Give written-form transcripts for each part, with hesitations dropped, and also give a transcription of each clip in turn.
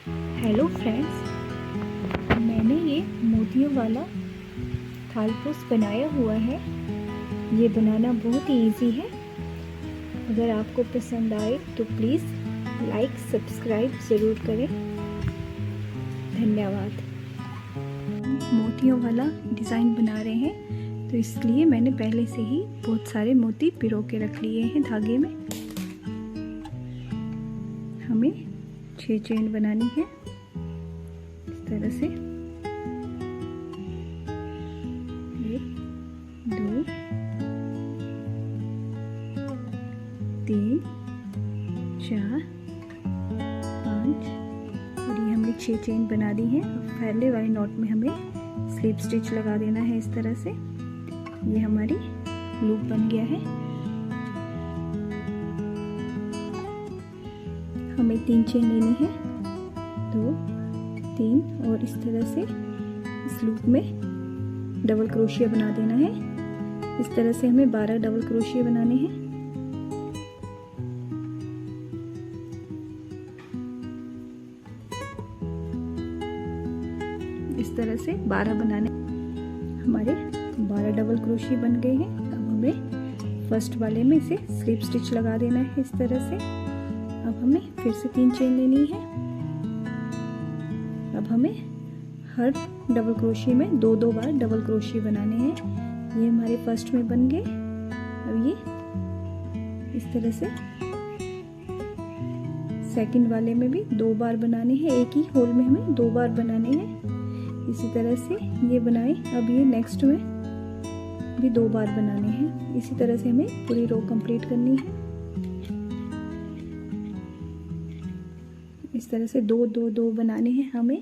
Hello friends, मैंने ये मोतियों वाला थालपोस बनाया हुआ है। ये बनाना बहुत ही इजी है। अगर आपको पसंद आए तो प्लीज़ लाइक सब्सक्राइब ज़रूर करें। धन्यवाद। मोतियों वाला डिज़ाइन बना रहे हैं तो इसलिए मैंने पहले से ही बहुत सारे मोती पिरो के रख लिए हैं धागे में। हमें 6 चेन बनानी है इस तरह से। 1 2 3 4 5 और ये हमने 6 चेन बना दी है। पहले वाले नॉट में हमें स्लिप स्टिच लगा देना है इस तरह से। ये हमारी लूप बन गया है। हमें 3 चेन लेनी है, 2 3 और इस तरह से इस लूप में डबल क्रोशिया बना देना है। इस तरह से हमें 12 डबल क्रोशिया बनाने हैं। इस तरह से 12 बनाने। हमारे 12 डबल क्रोशिया बन गए हैं। अब हमें फर्स्ट वाले में इसे स्लिप स्टिच लगा देना है इस तरह से। अब हमें फिर से 3 चेन लेनी है। अब हमें हर डबल क्रोशिया में 2-2 बार डबल क्रोशिया बनाने हैं। ये हमारे फर्स्ट में बन गए। अब ये इस तरह से सेकंड वाले में भी 2 बार बनाने हैं। एक ही होल में हमें 2 बार बनाने हैं। इसी तरह से ये बनाए। अब ये नेक्स्ट में भी 2 बार बनाने हैं। इसी तरह से हमें पूरी रो कंप्लीट करनी है। इस तरह से 2-2-2 बनाने हैं हमें।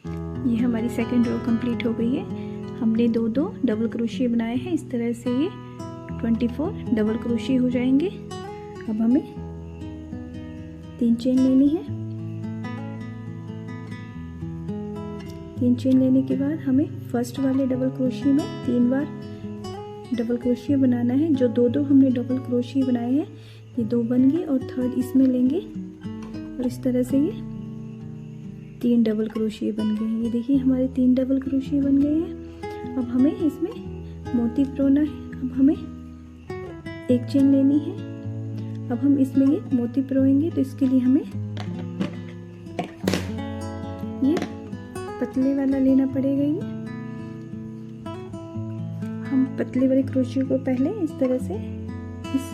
ये हमारी सेकंड रो कंप्लीट हो गई है। हमने 2-2 डबल क्रोशिया बनाए हैं। इस तरह से ये 24 डबल क्रोशिया हो जाएंगे। अब हमें 3 चेन लेनी है। 3 चेन लेने के बाद हमें फर्स्ट वाले डबल क्रोशिया में 3 बार डबल क्रोशिया बनाना है। जो 2-2 हमने डबल क्रोशिया बनाए हैं ये 2 बन गए और थर्ड इसमें लेंगे और इस तरह से ये 3 डबल क्रोशिया बन गए हैं। ये देखिए हमारे 3 डबल क्रोशिया बन गए हैं। अब हमें इसमें मोती पिरोना है। अब हमें 1 चेन लेनी है। अब हम इसमें ये मोती पिरोएंगे तो इसके लिए हमें ये पतले वाला लेना पड़ेगा। ये हम पतले वाले क्रोशिया को पहले इस तरह से इस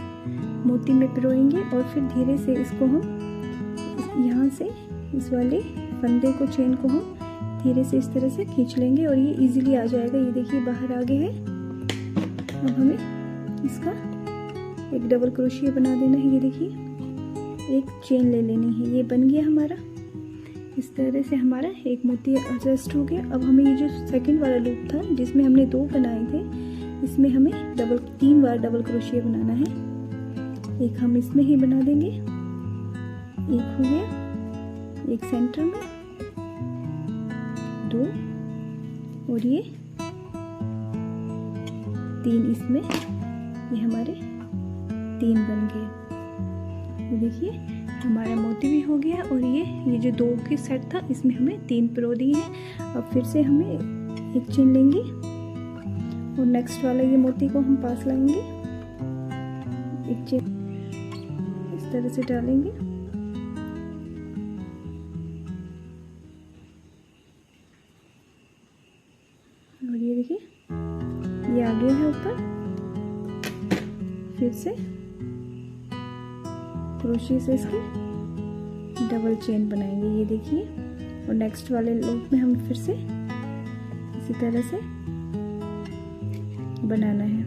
मोती में पिरोएंगे और फिर धीरे से इसको हम यहाँ से इस वाले फंदे को, चेन को हम धीरे से इस तरह से खींच लेंगे और ये इजीली आ जाएगा। ये देखिए बाहर आ गया है। अब हमें इसका एक डबल क्रोशिया बना देना है। ये देखिए एक चेन ले लेनी है। ये बन गया हमारा। इस तरह से हमारा एक मोती एडजस्ट हो गया। अब हमें ये जो सेकंड वाला लूप था जिसमें हमने 2 बनाए थे, इसमें हमें 3 बार डबल क्रोशिया बनाना है। एक हम इसमें ही बना देंगे। एक हो गया, एक सेंटर में, 2 और ये 3 इसमें। ये हमारे 3 बन गए। ये देखिए हमारा मोती भी हो गया और ये जो 2 के सेट था इसमें हमें 3 पिरो दिए हैं। अब फिर से हमें 1 चेन लेंगे और नेक्स्ट वाला ये मोती को हम पास लाएंगे। 1 चेन इस तरह से डालेंगे और ये देखिए ये आ गया है ऊपर। फिर से क्रोशिया से इसकी डबल चेन बनाएंगे। ये देखिए और नेक्स्ट वाले लूप में हम फिर से इसी तरह से बनाना है।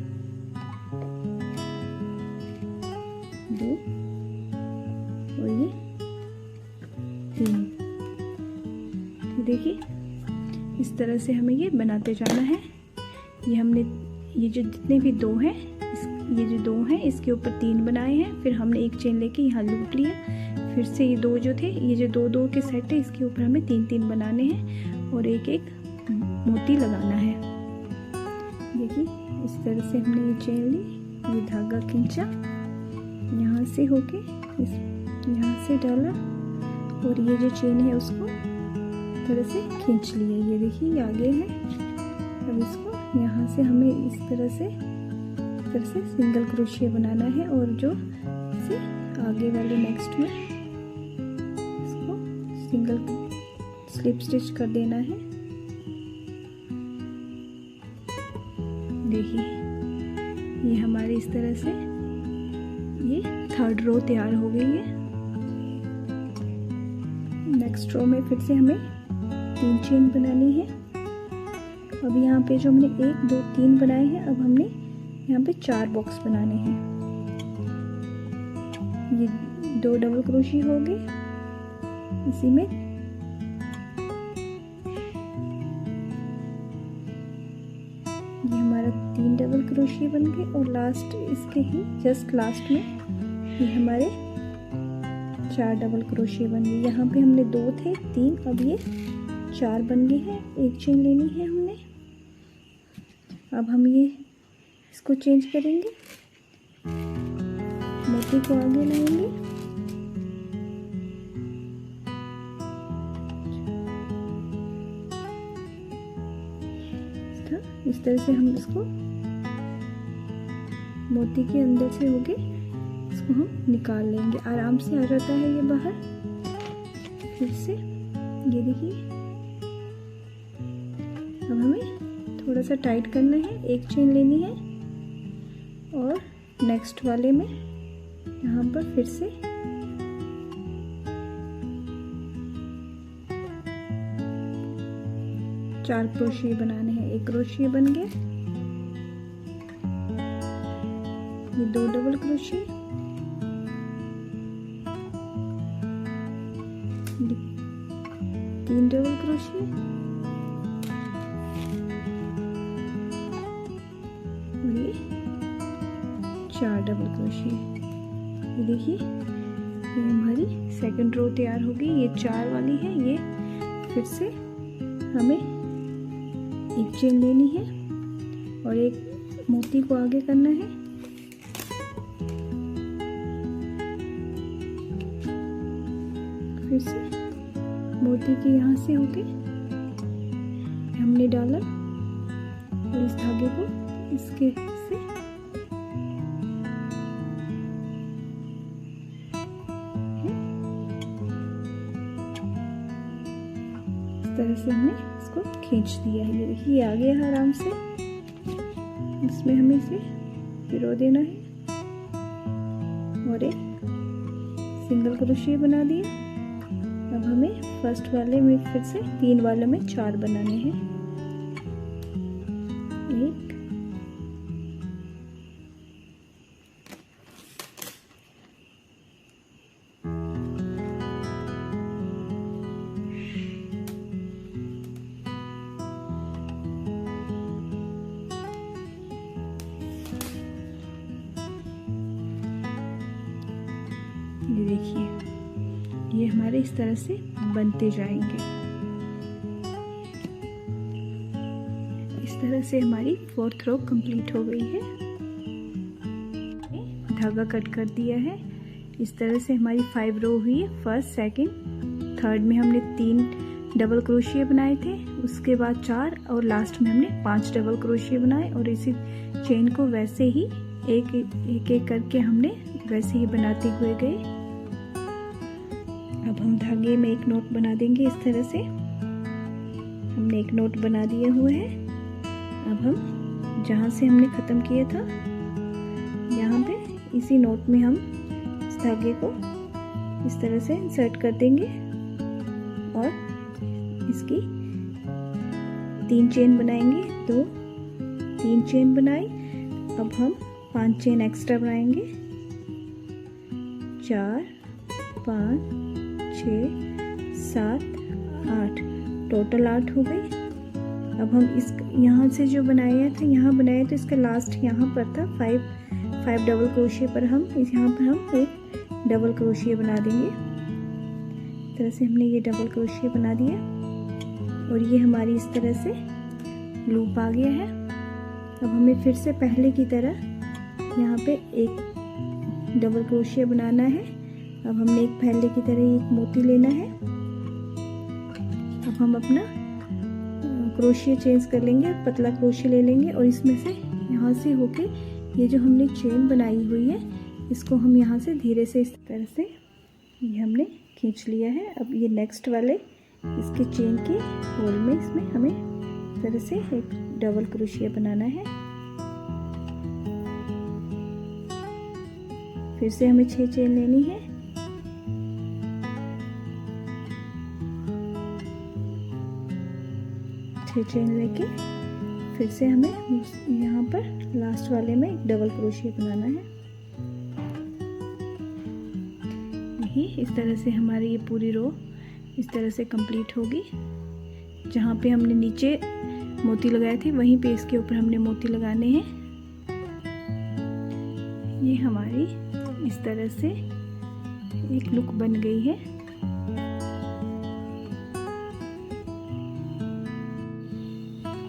2 और ये 3। ये देखिए इस तरह से हमें ये बनाते जाना है। ये हमने ये जो जितने भी 2 हैं, ये जो 2 हैं इसके ऊपर 3 बनाए हैं। फिर हमने 1 चेन लेके यहाँ लूप लिया। फिर से ये 2 जो थे, ये जो 2-2 के सेट है इसके ऊपर हमें 3-3 बनाने हैं और एक मोती लगाना है। देखिए इस तरह से हमने ये चेन ली, ये धागा खींचा, यहाँ से होके यहाँ से डाला और ये जो चेन है उसको इस तरह से खींच लिया। ये देखिए ये आगे है। अब इसको यहाँ से हमें इस तरह से सिंगल क्रोशिया बनाना है और जो इसे आगे वाले नेक्स्ट में इसको सिंगल स्लिप स्टिच कर देना है। देखिए ये हमारे इस तरह से ये थर्ड रो तैयार हो गई है। नेक्स्ट रो में फिर से हमें 3 चेन बनानी है। अब यहाँ पे जो हमने 1 2 3 बनाए हैं, अब हमने यहाँ पे 4 बॉक्स बनाने हैं। ये 2 डबल क्रोशी हो गए, इसी में ये हमारा 3 डबल क्रोशी बन गए और लास्ट इसके ही जस्ट लास्ट में ये हमारे 4 डबल क्रोशी बन गए। यहाँ पे हमने 2 थे 3, अब ये 4 बन गए हैं। 1 चेन लेनी है हमने। अब हम ये इसको चेंज करेंगे, मोती को आगे लाएंगे, इस तरह से हम इसको मोती के अंदर से होके इसको हम निकाल लेंगे। आराम से आ जाता है ये बाहर। फिर से ये देखिए, अब हमें थोड़ा सा टाइट करना है। 1 चेन लेनी है और नेक्स्ट वाले में यहाँ पर फिर से चार क्रोशिया बनाने हैं। 1 क्रोशिया बन गया, ये 2 डबल क्रोशिया, 3 डबल क्रोशिया और ये 4 डबल क्रोशिया। ये देखिए ये हमारी सेकंड रो तैयार हो गई। ये 4 वाली है। ये फिर से हमें 1 चेन लेनी है और 1 मोती को आगे करना है। फिर से मोती के यहाँ से होके हमने डाला और इस धागे को इसके से इस तरह से हमने इसको खींच दिया है। ये देखिए आ गया है आराम से। इसमें हमें इसे पिरो देना है और 1 सिंगल क्रोशिया बना दिया। अब हमें फर्स्ट वाले में फिर से 3 वालों में 4 बनाने हैं। 1 ये देखिए ये हमारे इस तरह से बनते जाएंगे। इस तरह से हमारी 4th रो कंप्लीट हो गई है। धागा कट कर दिया है। इस तरह से हमारी 5 रो हुई है। फर्स्ट, सेकंड, थर्ड में हमने 3 डबल क्रोशिया बनाए थे, उसके बाद 4 और लास्ट में हमने 5 डबल क्रोशिया बनाए और इसी चेन को वैसे ही एक एक करके हमने वैसे ही बनाते हुए गए। अब हम धागे में एक नोट बना देंगे। इस तरह से हमने एक नोट बना दिया हुआ है। अब हम जहाँ से हमने ख़त्म किया था यहाँ पे इसी नोट में हम इस धागे को इस तरह से इंसर्ट कर देंगे और इसकी 3 चेन बनाएंगे। 2 3 चेन बनाई। अब हम 5 चेन एक्स्ट्रा बनाएंगे। 4 5 6 7 8 टोटल 8 हो गई। अब हम इस यहाँ से जो बनाया था यहाँ बनाया तो इसका लास्ट यहाँ पर था 5 डबल क्रोशिया पर हम यहाँ पर हम एक डबल क्रोशिया बना देंगे। इस तरह से हमने ये डबल क्रोशिया बना दिया और ये हमारी इस तरह से लूप आ गया है। अब हमें फिर से पहले की तरह यहाँ पे एक डबल क्रोशिया बनाना है अब हमने एक फैले की तरह एक मोती लेना है। अब हम अपना क्रोशिया चेंज कर लेंगे, पतला क्रोशिया ले लेंगे और इसमें से यहाँ से होके ये जो हमने चेन बनाई हुई है इसको हम यहाँ से धीरे से इस तरह से ये हमने खींच लिया है। अब ये नेक्स्ट वाले इसके चेन के होल में इसमें हमें इस तरह से एक डबल क्रोशिया बनाना है। फिर से हमें 6 चेन लेनी है। चेन लेके फिर से हमें यहाँ पर लास्ट वाले में एक डबल क्रोशिया बनाना है। यही इस तरह से हमारी ये पूरी रो इस तरह से कंप्लीट होगी। जहाँ पे हमने नीचे मोती लगाए थे वहीं पे इसके ऊपर हमने मोती लगाने हैं। ये हमारी इस तरह से एक लुक बन गई है।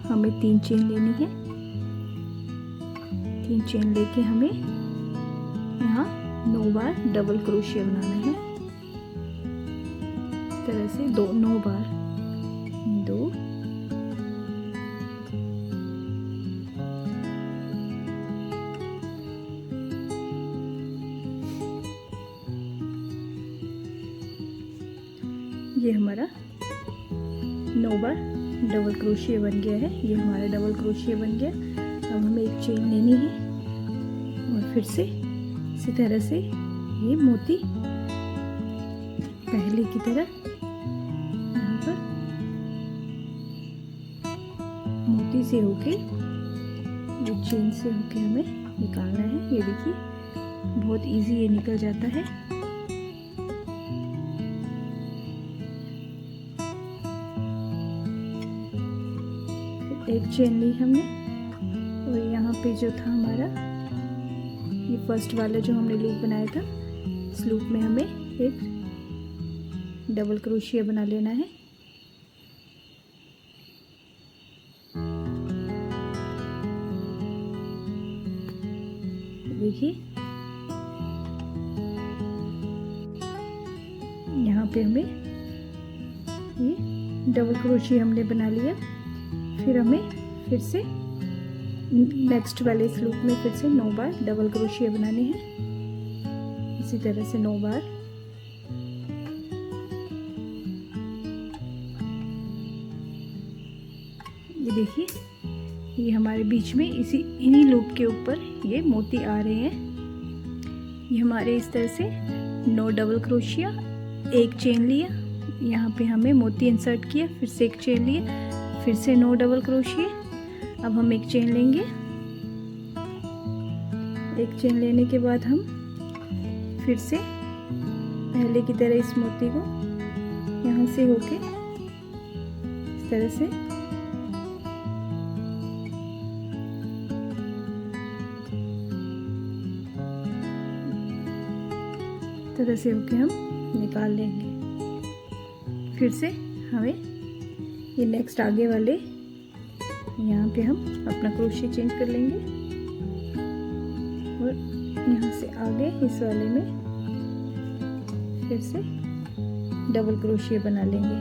हमें 3 चेन लेनी है। 3 चेन लेके हमें यहाँ 9 बार डबल क्रोशिया बनाना है। इस तरह से 9 बार 2 ये हमारा 9 बार डबल क्रोशिया बन गया है। ये हमारा डबल क्रोशिया बन गया। अब हमें एक चेन लेनी है और फिर से इसी तरह से ये मोती पहले की तरह यहाँ पर मोती से होके ये चेन से होके हमें निकालना है। ये देखिए बहुत इजी ये निकल जाता है। एक चेन ली हमने और यहाँ पे जो था हमारा ये फर्स्ट वाला जो हमने लूप बनाया था इस लूप में हमें एक डबल क्रोशिया बना लेना है। देखिए यहाँ पे हमें ये डबल क्रोशिया हमने बना लिया। फिर हमें फिर से नेक्स्ट वाले इस लूप में फिर से 9 बार डबल क्रोशिया बनाने हैं। इसी तरह से 9 बार। ये देखिए ये हमारे बीच में इन्हीं लूप के ऊपर ये मोती आ रहे हैं। ये हमारे इस तरह से 9 डबल क्रोशिया, एक चेन लिया, यहाँ पे हमें मोती इंसर्ट किया, फिर से एक चेन लिया, फिर से 9 डबल क्रोशिया। अब हम एक चेन लेंगे। एक चेन लेने के बाद हम फिर से पहले की तरह इस मोती को यहाँ से होके इस तरह से होके हम निकाल लेंगे। फिर से हमें ये नेक्स्ट आगे वाले यहाँ पे हम अपना क्रोशिया चेंज कर लेंगे और यहाँ से आगे इस वाले में फिर से डबल क्रोशिया बना लेंगे।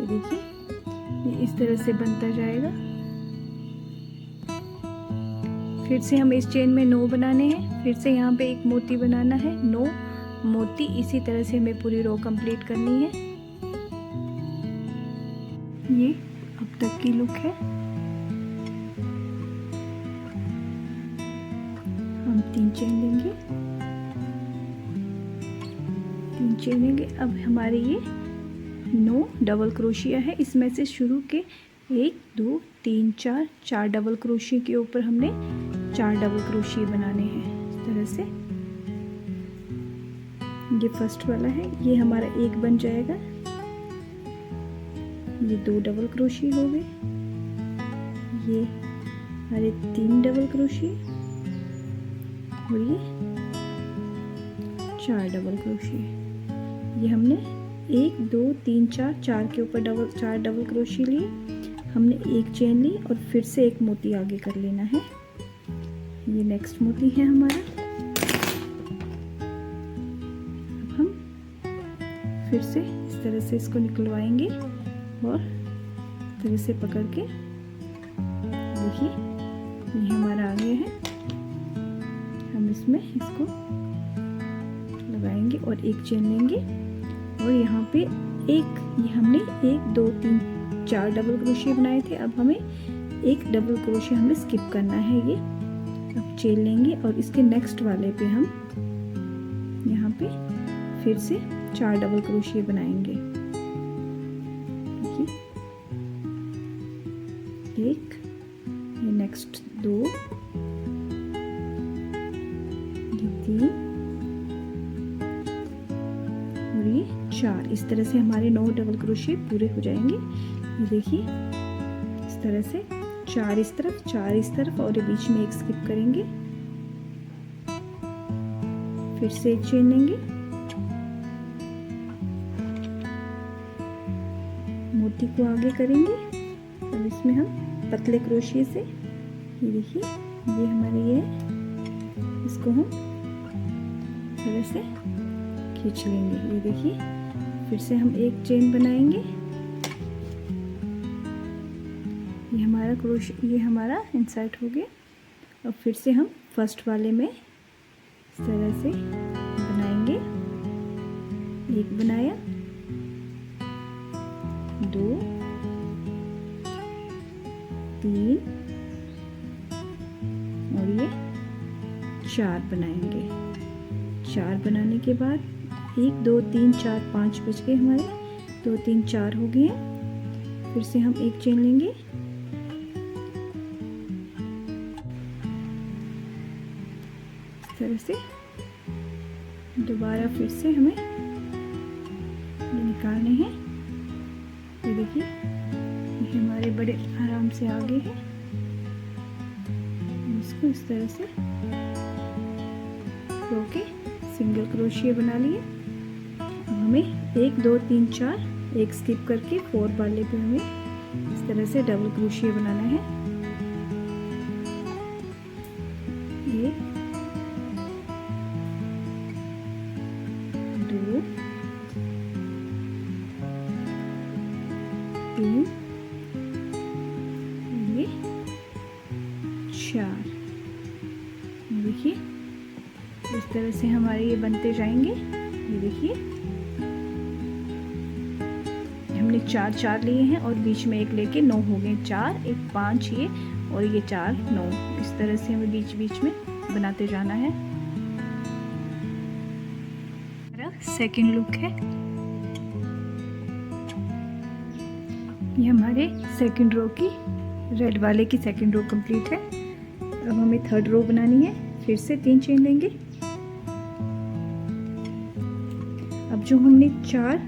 ये देखिए ये इस तरह से बनता जाएगा। फिर से हम इस चेन में 9 बनाने हैं। फिर से यहाँ पे एक मोती बनाना है, 9 मोती। इसी तरह से हमें पूरी रो कंप्लीट करनी है। ये अब तक की लुक है। हम 3 चेन लेंगे, 3 चेन लेंगे। अब हमारे ये 9 डबल क्रोशिया है। इसमें से शुरू के 1 2 3 4 डबल क्रोशिया के ऊपर हमने 4 डबल क्रोशिया बनाने हैं। इस तरह से ये फर्स्ट वाला है, ये हमारा 1 बन जाएगा। ये 2 डबल क्रोशिया हो गए। ये हमारे 3 डबल क्रोशिया और ये 4 डबल क्रोशिया। ये हमने 1 2 3 4 के ऊपर 4 डबल क्रोशिया लिए। हमने एक चेन ली और फिर से एक मोती आगे कर लेना है। ये नेक्स्ट मोती है हमारा। फिर से इस तरह से इसको निकलवाएंगे और इस तरह से पकड़ के देखिए ये हमारा आ गया है। हम इसमें इसको लगाएंगे और एक चेन लेंगे और यहाँ पे ये हमने 1 2 3 4 डबल क्रोशिया बनाए थे। अब हमें एक डबल क्रोशिया हमें स्किप करना है। ये अब चेन लेंगे और इसके नेक्स्ट वाले पे हम यहाँ पे फिर से 4 डबल क्रोशिया बनाएंगे। एक, ये नेक्स्ट 2, ये 3 और ये 4। इस तरह से हमारे 9 डबल क्रोशिया पूरे हो जाएंगे। ये देखिए इस तरह से 4 इस तरफ 4 इस तरफ और ये बीच में एक स्किप करेंगे। फिर से एक चेन लेंगे, मोती को आगे करेंगे और इसमें हम पतले क्रोशिया से ये देखिए ये हमारे ये इसको हम तरह से खींच लेंगे। ये देखिए फिर से हम एक चेन बनाएंगे। ये हमारा इंसर्ट हो गया। अब फिर से हम फर्स्ट वाले में इस तरह से बनाएंगे। एक बनाया, 2 3 और ये 4 बनाएंगे। 4 बनाने के बाद 1 2 3 4 5 बच गए हमारे। 2 3 4 हो गए। फिर से हम एक चेन लेंगे, इस तरह से दोबारा फिर से हमें ये निकालने हैं। ये देखिए ये हमारे बड़े आराम से आगे हैं। इसको इस तरह से रोके सिंगल क्रोशिया बना लिए। अब हमें 1 2 3 4 एक स्किप करके 4 वाले पे हमें इस तरह से डबल क्रोशिया बनाना है। ये 2 3 ये 4। देखिए इस तरह से हमारे ये बनते जाएंगे। ये देखिए हमने 4 4 लिए हैं और बीच में एक लेके 9 हो गए। 4 1 5 ये और ये 4 9। इस तरह से हमें बीच बीच में बनाते जाना है। हमारा सेकंड लुक है। ये हमारे सेकंड रो की रेड वाले की सेकंड रो कंप्लीट है। अब हमें थर्ड रो बनानी है। फिर से 3 चेन लेंगे। अब जो हमने 4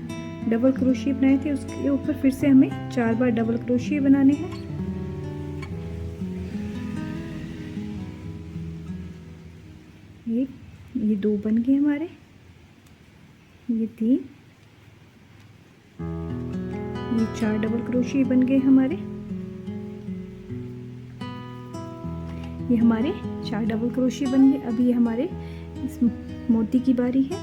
डबल क्रोशिया बनाए थे उसके ऊपर फिर से हमें 4 बार डबल क्रोशिया बनाने हैं। ये 2 बन गए हमारे, ये 3, ये 4 डबल क्रोशिया बन गए हमारे। ये हमारे 4 डबल क्रोशिया बन गए। अब ये हमारे इस मोती की बारी है।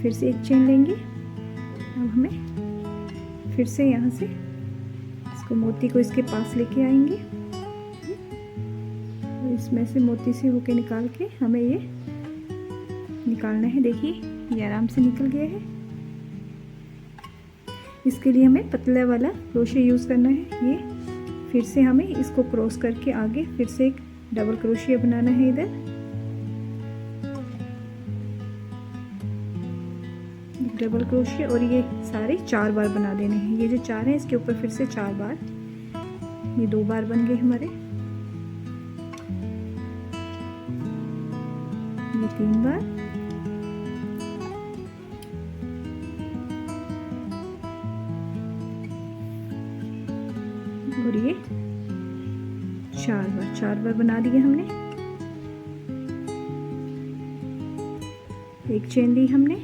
फिर से एक चेन लेंगे। अब हमें फिर से यहाँ से इसको मोती को इसके पास लेके आएंगे। इसमें से मोती से होके निकाल के हमें ये निकालना है। देखिए ये आराम से निकल गया है। इसके लिए हमें पतला वाला क्रोशिया यूज़ करना है। ये फिर से हमें इसको क्रॉस करके आगे फिर से एक डबल क्रोशिया बनाना है। इधर डबल क्रोशिया और ये सारे 4 बार बना देने हैं। ये जो 4 हैं इसके ऊपर फिर से 4 बार, ये 2 बार बन गए हमारे। ये 3 बार और ये 4 बार बना दिए हमने। एक चेन ली हमने,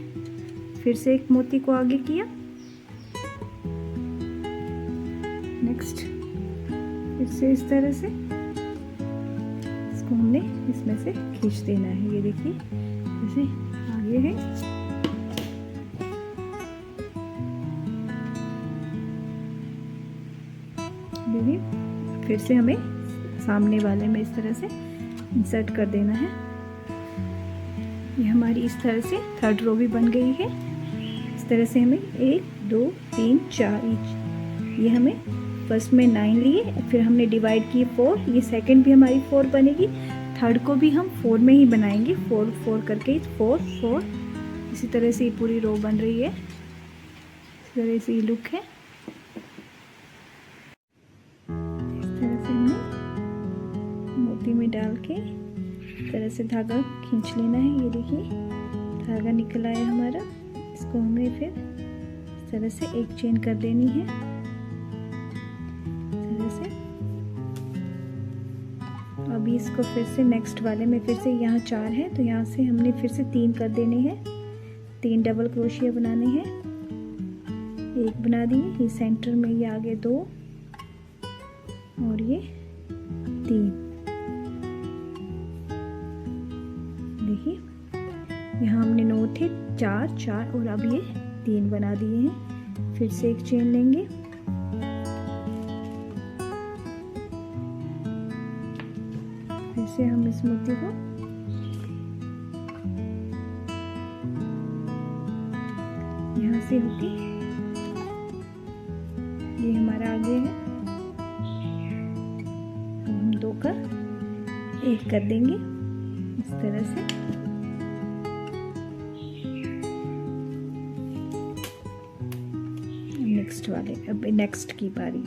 फिर से एक मोती को आगे किया। नेक्स्ट फिर से इस तरह से इसको हमने इसमें से खींच देना है। ये देखिए जैसे आगे है भी फिर से हमें सामने वाले में इस तरह से इंसर्ट कर देना है। ये हमारी इस तरह से थर्ड रो भी बन गई है। इस तरह से हमें 1 2 3 4 ईच, ये हमें फर्स्ट में 9 लिए, फिर हमने डिवाइड किए 4, ये सेकंड भी हमारी 4 बनेगी, थर्ड को भी हम 4 में ही बनाएंगे, 4 4 करके 4 4। इसी तरह से ये पूरी रो बन रही है। इस तरह से ये लुक है। इस तरह से हमने मोती में डाल के इस तरह से धागा खींच लेना है। ये देखिए धागा निकल आया हमारा। इसको हमें फिर इस तरह से एक चेन कर देनी है। इस तरह से अभी इसको फिर से नेक्स्ट वाले में फिर से यहाँ 4 है तो यहाँ से हमने फिर से 3 कर देने हैं। 3 डबल क्रोशिया बनाने हैं। एक बना दिए, ये सेंटर में, ये आगे 2 और ये 3। देखिए यहाँ हमने 9 थे, 4 4 और अब ये 3 बना दिए हैं। फिर से एक चेन लेंगे, फिर से हम इस मोती को यहाँ से होके ये हमारा आगे है, हम 2 का 1 कर देंगे इस तरह से। नेक्स्ट वाले, अब नेक्स्ट की बारी,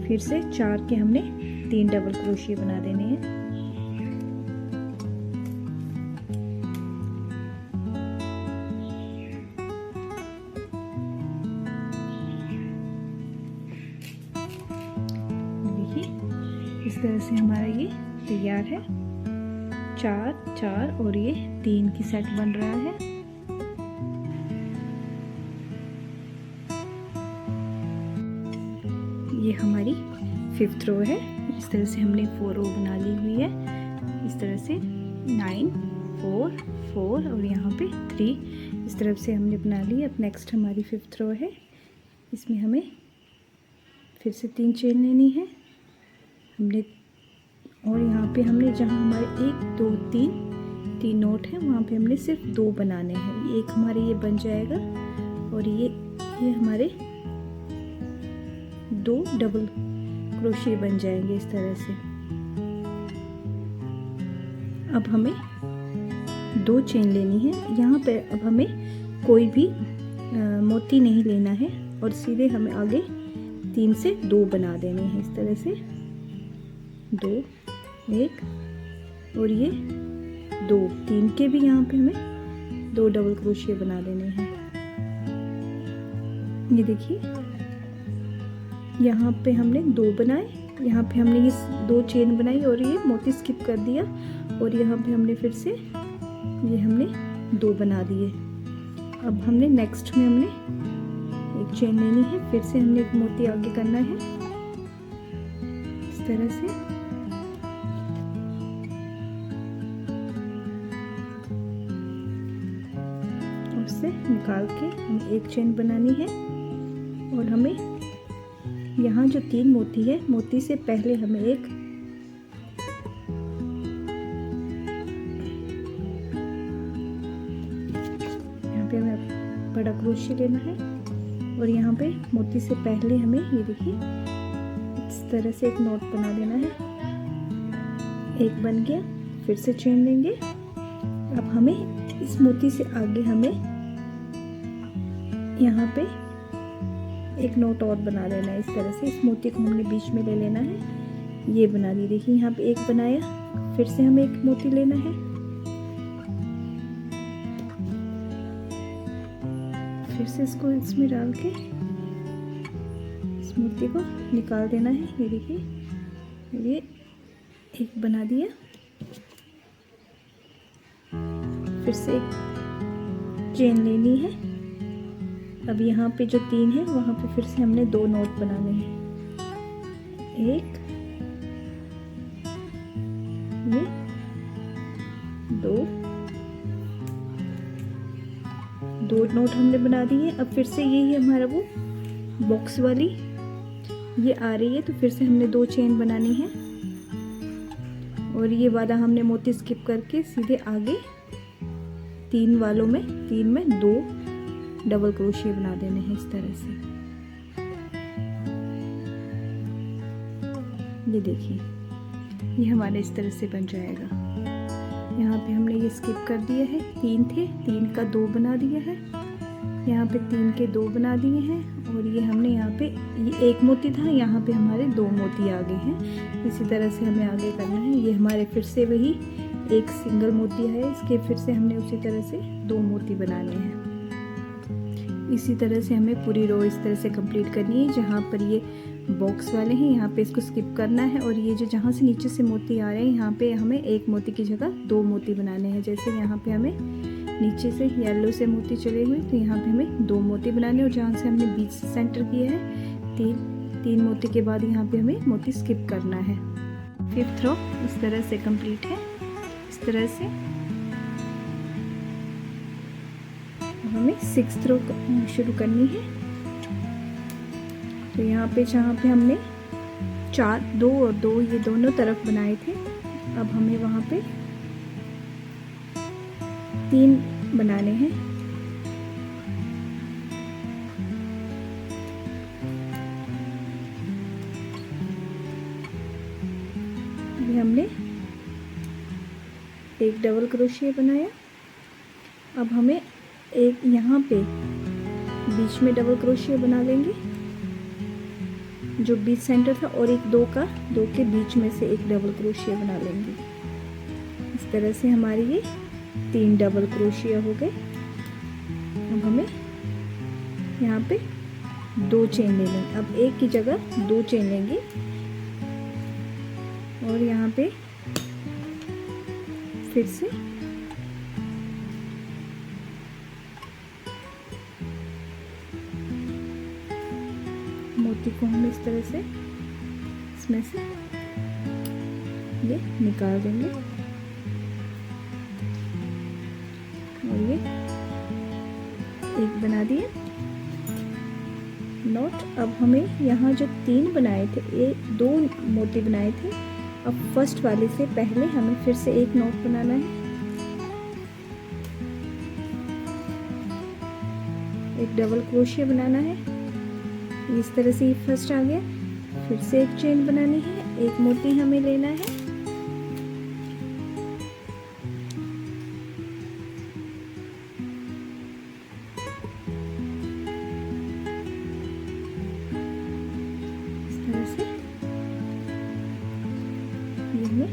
फिर से 4 के हमने 3 डबल क्रोशिया बना देने हैं। इस तरह से हमारा ये तैयार है। 4 4 और ये 3 की सेट बन रहा है। ये हमारी 5th रो है। इस तरह से हमने 4 रो बना ली हुई है। इस तरह से 9 4 4 और यहाँ पे 3 इस तरफ से हमने बना ली। अब नेक्स्ट हमारी 5th रो है। इसमें हमें फिर से 3 चेन लेनी है हमने, और यहाँ पे हमने जहाँ हमारे 1 2 3 नोट है वहाँ पे हमने सिर्फ 2 बनाने हैं। एक हमारे ये बन जाएगा और ये हमारे 2 डबल क्रोशिया बन जाएंगे इस तरह से। अब हमें 2 चेन लेनी है। यहाँ पे अब हमें कोई भी मोती नहीं लेना है और सीधे हमें आगे 3 से 2 बना देने हैं इस तरह से। 2 1 और ये 2 3 के भी यहाँ पे हमें 2 डबल क्रोशिया बना देने हैं। ये देखिए यहाँ पे हमने 2 बनाए, यहाँ पे हमने ये 2 चेन बनाई और ये मोती स्किप कर दिया, और यहाँ पे हमने फिर से ये हमने 2 बना दिए। अब हमने नेक्स्ट में हमने एक चेन लेनी है, फिर से हमने एक मोती आगे करना है इस तरह से। उससे निकाल के हमें एक चेन बनानी है, और हमें यहाँ जो 3 मोती है, मोती से पहले हमें एक यहाँ पे हमें बड़ा क्रोशिया लेना है, और यहाँ पे मोती से पहले हमें ये देखिए इस तरह से एक नॉट बना देना है। एक बन गया, फिर से चेन लेंगे। अब हमें इस मोती से आगे हमें यहाँ पे एक नोट और बना लेना है इस तरह से। इस मोती को हमने बीच में ले लेना है। ये बना दी, देखिए यहाँ पे एक बनाया, फिर से हमें एक मोती लेना है, फिर से इसको इसमें डाल के इस मोती को निकाल देना है। ये देखिए ये एक बना दिया, फिर से एक चेन लेनी है। अब यहाँ पे जो 3 है वहाँ पे फिर से हमने 2 नोट बनाने हैं। एक, ये 2 2 नोट हमने बना दिए। अब फिर से यही हमारा वो बॉक्स वाली ये आ रही है, तो फिर से हमने 2 चेन बनानी है और ये वाला हमने मोती स्किप करके सीधे आगे 3 वालों में 3 में 2 डबल क्रोशिया बना देने हैं इस तरह से। ये देखिए, ये हमारा इस तरह से बन जाएगा। यहाँ पे हमने ये स्किप कर दिया है, 3 थे, 3 का 2 बना दिया है, यहाँ पे 3 के 2 बना दिए हैं और ये हमने यहाँ पे ये 1 मोती था, यहाँ पे हमारे 2 मोती आ गए हैं। इसी तरह से हमें आगे करना है। ये हमारे फिर से वही एक सिंगल मोती है, इसके फिर से हमने उसी तरह से 2 मोती बनाने हैं। इसी तरह से हमें पूरी रो इस तरह से कंप्लीट करनी है। जहाँ पर ये बॉक्स वाले हैं यहाँ पे इसको स्किप करना है और ये जो जहाँ से नीचे से मोती आ रहे हैं यहाँ पे हमें 1 मोती की जगह 2 मोती बनाने हैं। जैसे यहाँ पे हमें नीचे से येलो से मोती चले हुए, तो यहाँ पे हमें 2 मोती बनाने और जहाँ से हमने बीच से सेंटर किया है 3 मोती के बाद यहाँ पे हमें मोती स्किप करना है। 5th रो इस तरह से कंप्लीट है। इस तरह से हमें 6th रो शुरू करनी है। तो यहाँ पे जहाँ पे हमने 4 2 और 2 ये दोनों तरफ बनाए थे, अब हमें वहाँ पे 3 बनाने हैं। ये हमने एक डबल क्रोशिया बनाया। अब हमें एक यहाँ पे बीच में डबल क्रोशिया बना लेंगे जो बीच सेंटर था, और एक 2 के बीच में से एक डबल क्रोशिया बना लेंगे। इस तरह से हमारी ये 3 डबल क्रोशिया हो गए। अब हमें यहाँ पे 2 चेन ले लेंगे। अब एक की जगह 2 चेन लेंगे और यहाँ पे फिर से मोती को हम इस तरह से इसमें से ये निकाल देंगे और ये एक बना दिए नोट। अब हमें यहाँ जो 3 बनाए थे, 2 मोती बनाए थे, अब फर्स्ट वाले से पहले हमें फिर से एक नोट बनाना है। एक डबल क्रोशिया बनाना है। इस तरह से ये फर्स्ट आ गया। फिर से एक चेन बनानी है, एक मोती हमें लेना है, इस तरह से ये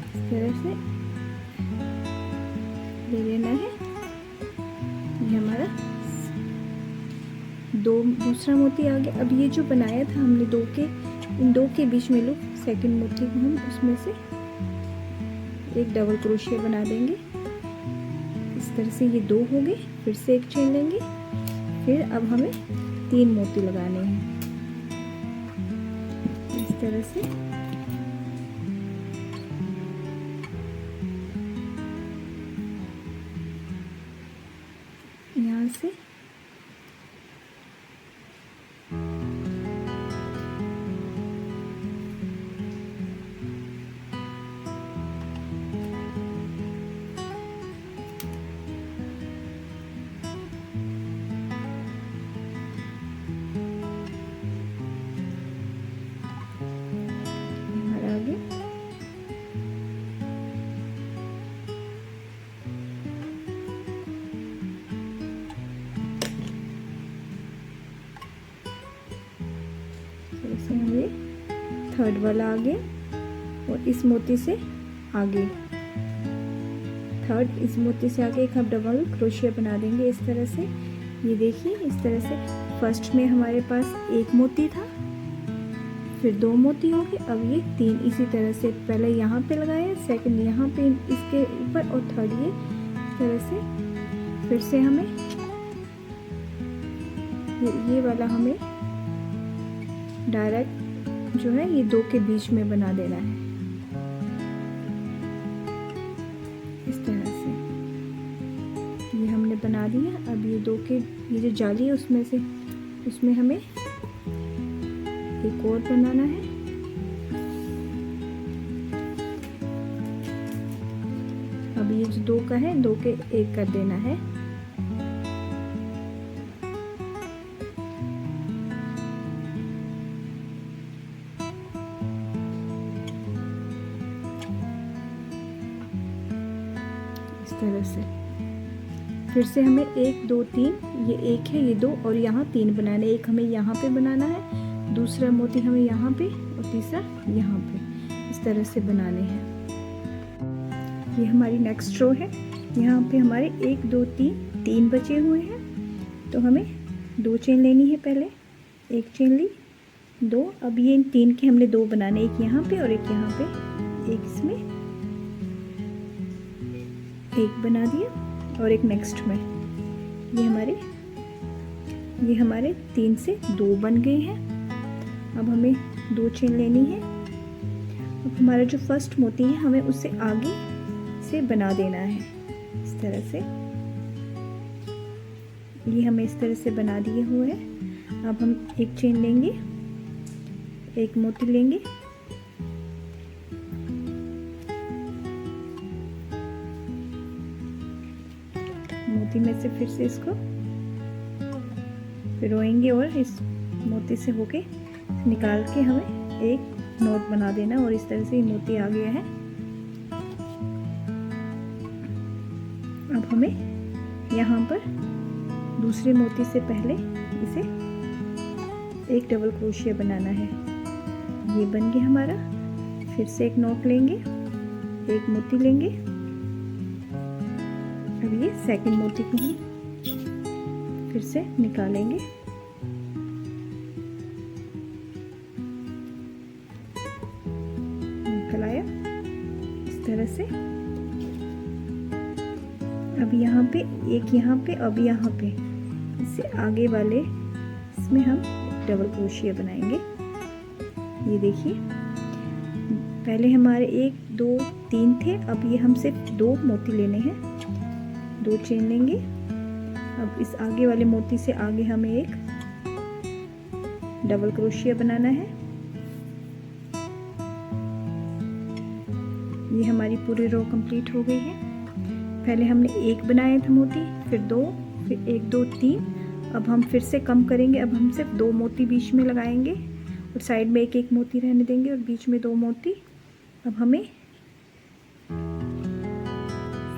इस तरह से ले लेना है। ये हमारा दूसरा मोती आ गया। अब ये जो बनाया था हमने इन 2 के बीच में लो सेकंड मोती को हम उसमें से एक डबल क्रोशिया बना देंगे। इस तरह से ये 2 हो गए। फिर से एक चेन लेंगे। फिर अब हमें 3 मोती लगाने हैं इस तरह से। यहाँ से ये 3rd वाला आ गया और इस मोती से आगे 3rd इस मोती से आगे एक हम डबल क्रोशिया बना देंगे इस तरह से। ये देखिए इस तरह से फर्स्ट में हमारे पास 1 मोती था, फिर 2 मोती हो गए। अब ये 3 इसी तरह से पहले यहाँ पे लगाया, सेकंड यहाँ पे इसके ऊपर और 3rd ये इस तरह से। फिर से हमें ये वाला हमें डायरेक्ट जो है ये 2 के बीच में बना देना है इस तरह से। ये हमने बना दिया। अब ये दो के ये जो जाली है उसमें हमें एक और बनाना है। अब ये जो दो का है, दो के एक कर देना है। इस तरह से फिर से हमें 1 2 3, ये एक है, ये दो और यहाँ 3 बनाना है। एक हमें यहाँ पे बनाना है, दूसरा मोती हमें यहाँ पे और तीसरा यहाँ पे, इस तरह से बनाने हैं। ये हमारी नेक्स्ट रो है। यहाँ पे हमारे 1 2 3 बचे हुए हैं, तो हमें 2 चेन लेनी है। पहले एक चेन ली, 2। अब ये इन 3 के हमने 2 बनाने, एक यहाँ पे और एक यहाँ पे, एक इसमें एक बना दिया और एक नेक्स्ट में। ये हमारे 3 से 2 बन गए हैं। अब हमें 2 चेन लेनी है। अब हमारा जो फर्स्ट मोती है हमें उससे आगे से बना देना है, इस तरह से। ये हमें इस तरह से बना दिए हुए हैं। अब हम एक चेन लेंगे, एक मोती लेंगे, मोती में से फिर से इसको पिरोएंगे और इस मोती से होके निकाल के हमें एक नोट बना देना। और इस तरह से ये मोती आ गया है। अब हमें यहाँ पर दूसरे मोती से पहले इसे एक डबल क्रोशिया बनाना है। ये बन गया हमारा। फिर से एक नोट लेंगे, एक मोती लेंगे। अब ये सेकंड मोती को हम फिर से निकालेंगे। निकल आया इस तरह से। अब यहाँ पे एक, यहाँ पे, अब यहाँ पे, इससे आगे वाले इसमें हम डबल क्रोशिया बनाएंगे। ये देखिए, पहले हमारे 1 2 3 थे, अब ये हम सिर्फ 2 मोती लेने हैं। 2 चेन लेंगे। अब इस आगे वाले मोती से आगे हमें एक डबल क्रोशिया बनाना है। ये हमारी पूरी रो कंप्लीट हो गई है। पहले हमने 1 बनाया था मोती, फिर 2, फिर 1 2 3। अब हम फिर से कम करेंगे। अब हम सिर्फ 2 मोती बीच में लगाएंगे और साइड में एक एक मोती रहने देंगे और बीच में 2 मोती। अब हमें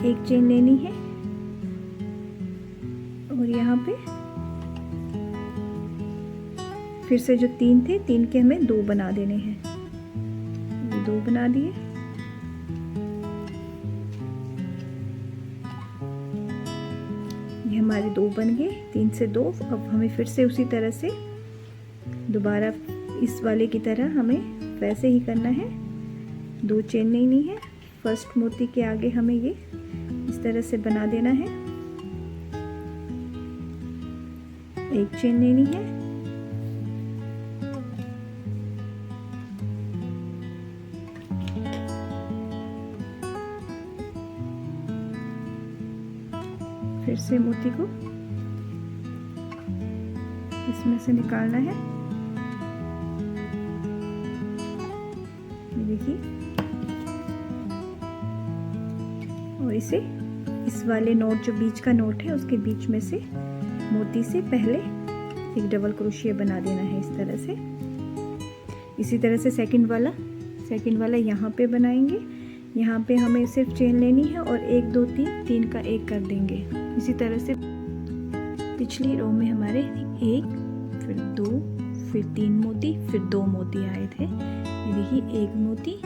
एक चेन लेनी है और यहाँ पे फिर से जो 3 थे, 3 के हमें 2 बना देने हैं। ये 2 बना दिए। ये हमारे 2 बन गए, 3 से 2। अब हमें फिर से उसी तरह से दोबारा इस वाले की तरह हमें वैसे ही करना है। 2 चेन लेनी है। फर्स्ट मोती के आगे हमें ये इस तरह से बना देना है। एक चेन लेनी है। फिर से मोती को इसमें से निकालना है। ये देखिए, और इसे इस वाले नोट जो बीच का नोट है उसके बीच में से मोती से पहले एक डबल क्रोशिया बना देना है, इस तरह से। इसी तरह से सेकंड वाला यहाँ पे बनाएंगे। यहाँ पे हमें सिर्फ चेन लेनी है और 1 2 3, 3 का 1 कर देंगे। इसी तरह से पिछली रो में हमारे 1, फिर 2, फिर 3 मोती, फिर 2 मोती आए थे। ये देखिए, 1 मोती,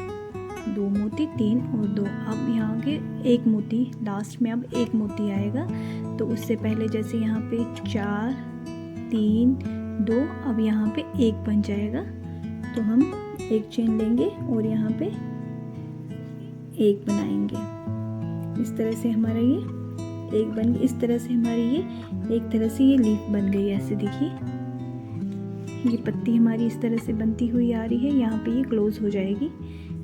2 मोती, 3 और 2। अब यहाँ के 1 मोती लास्ट में, अब 1 मोती आएगा। तो उससे पहले जैसे यहाँ पे 4 3 2, अब यहाँ पे 1 बन जाएगा। तो हम एक चेन लेंगे और यहाँ पे 1 बनाएंगे। इस तरह से हमारा ये 1 बन गया। इस तरह से हमारी ये एक तरह से ये लीफ बन गई। ऐसे देखिए, ये पत्ती हमारी इस तरह से बनती हुई आ रही है। यहाँ पे ये क्लोज हो जाएगी।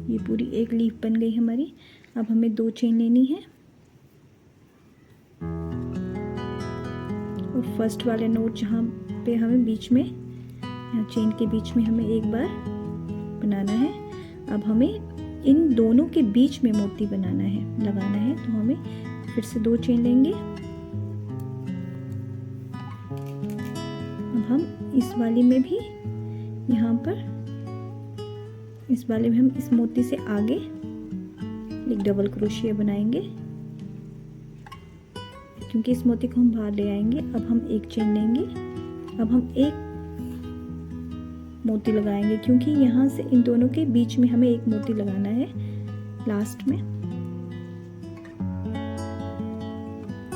ये पूरी एक लीफ बन गई हमारी। अब हमें 2 चेन लेनी है। और फर्स्ट वाले नोट जहाँ पे हमें बीच में, यहाँ चेन के बीच में हमें एक बार बनाना है। अब हमें इन दोनों के बीच में मोती बनाना है, लगाना है। तो हमें फिर से 2 चेन लेंगे। अब हम इस वाली में भी, यहाँ पर इस वाले में हम इस मोती से आगे एक डबल क्रोशिया बनाएंगे, क्योंकि इस मोती को हम बाहर ले आएंगे। अब हम एक चेन लेंगे। अब हम एक मोती लगाएंगे, क्योंकि यहाँ से इन दोनों के बीच में हमें एक मोती लगाना है लास्ट में।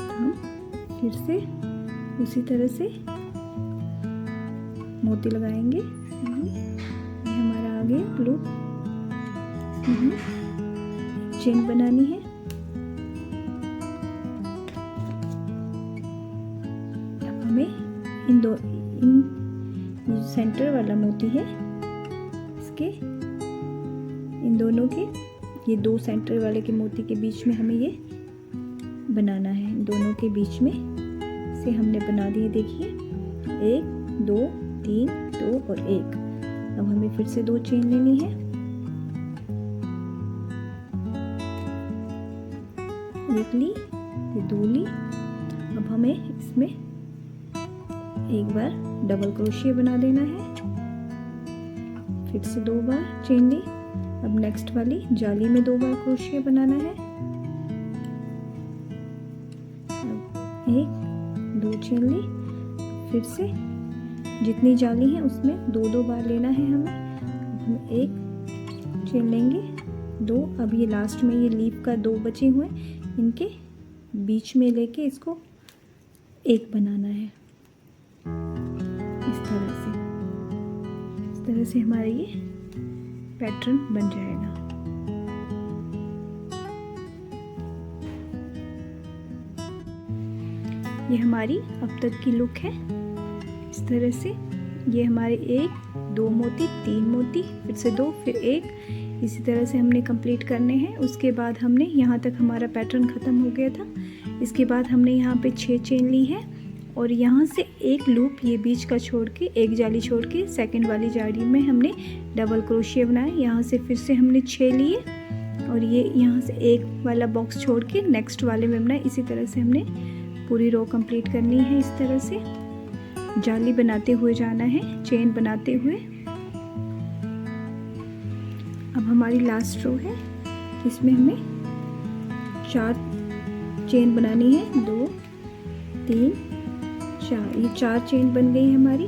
हम फिर से उसी तरह से मोती लगाएंगे। ये हमारा आ गया लूप। चेन बनानी है। अब हमें इन सेंटर वाला मोती है, इसके इन दोनों के, ये 2 सेंटर वाले के मोती के बीच में हमें ये बनाना है। इन दोनों के बीच में से हमने बना दिए, देखिए 1 2 3 2 और 1। अब हमें फिर से 2 चेन लेनी है। एक ली, ये 2 ली। अब हमें इसमें एक बार डबल क्रोशिया बना देना है। फिर से 2 बार चेन ली। अब नेक्स्ट वाली जाली में 2 बार क्रोशिया बनाना है। अब 1 2 चेन ली। फिर से जितनी जाली है उसमें 2 बार लेना है हमें। हम 1 चेन लेंगे, 2। अब ये लास्ट में ये लीफ का 2 बचे हुए, इनके बीच में लेके इसको 1 बनाना है। इस तरह से हमारा ये पैटर्न बन जाएगा। ये हमारी अब तक की लुक है। इस तरह से ये हमारे 1 2 मोती, 3 मोती, फिर से 2, फिर 1, इसी तरह से हमने कंप्लीट करने हैं। उसके बाद हमने यहाँ तक हमारा पैटर्न ख़त्म हो गया था। इसके बाद हमने यहाँ पे 6 चेन ली है और यहाँ से एक लूप ये बीच का छोड़ के, एक जाली छोड़ के सेकंड वाली जाली में हमने डबल क्रोशिया बनाए। यहाँ से फिर से हमने 6 लिए और ये यहाँ से एक वाला बॉक्स छोड़ के नेक्स्ट वाले में बनाए। इसी तरह से हमने पूरी रो कंप्लीट करनी है। इस तरह से जाली बनाते हुए जाना है, चेन बनाते हुए। अब हमारी लास्ट रो है, इसमें हमें 4 चेन बनानी है। 2 3 4, ये 4 चेन बन गई हमारी।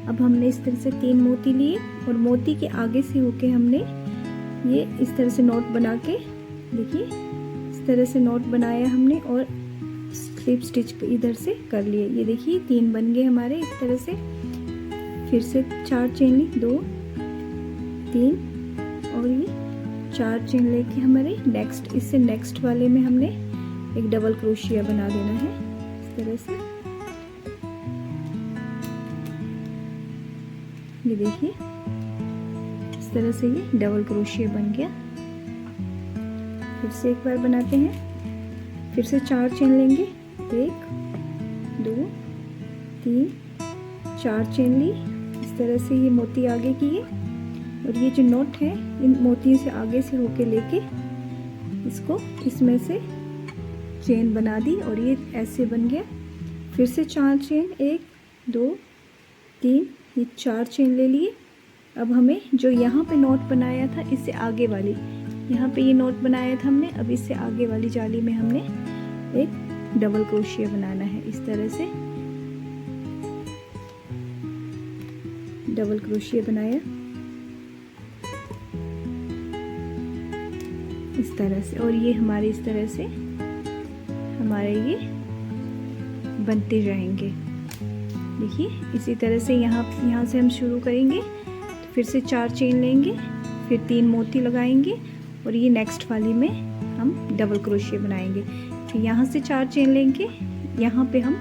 अब हमने इस तरह से 3 मोती लिए और मोती के आगे से होके हमने ये इस तरह से नॉट बना के, देखिए इस तरह से नॉट बनाया हमने और स्लिप स्टिच इधर से कर लिए। ये देखिए 3 बन गए हमारे इस तरह से। फिर से 4 चेन ली, 2 3 और ये 4 चेन लेके हमारे नेक्स्ट, इससे नेक्स्ट वाले में हमने एक डबल क्रोशिया बना देना है इस तरह से। ये देखिए इस तरह से ये डबल क्रोशिया बन गया। फिर से एक बार बनाते हैं। फिर से 4 चेन लेंगे, 1 2 3 4 चेन ली। इस तरह से ये मोती आगे किए और ये जो नॉट है इन मोतियों से आगे से होके लेके इसको इसमें से चेन बना दी और ये ऐसे बन गया। फिर से 4 चेन, 1 2 3, ये 4 चेन ले लिए। अब हमें जो यहाँ पे नॉट बनाया था इससे आगे वाली, यहाँ पे ये नॉट बनाया था हमने, अब इससे आगे वाली जाली में हमने एक डबल क्रोशिया बनाना है। इस तरह से डबल क्रोशिया बनाया इस तरह से, और ये हमारे इस तरह से हमारे ये बनते जाएंगे। देखिए इसी तरह से यहाँ से हम शुरू करेंगे। तो फिर से 4 चेन लेंगे, फिर 3 मोती लगाएंगे और ये नेक्स्ट वाली में हम डबल क्रोशिया बनाएंगे। फिर यहाँ से 4 चेन लेंगे, यहाँ पे हम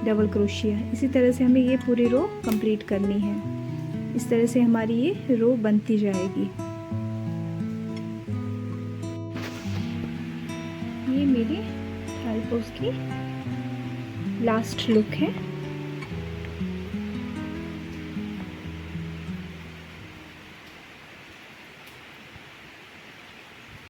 डबल क्रोशिया। इसी तरह से हमें ये पूरी रो कंप्लीट करनी है। इस तरह से हमारी ये रो बनती जाएगी। ये मेरी ट्राइपॉड की लास्ट लुक है।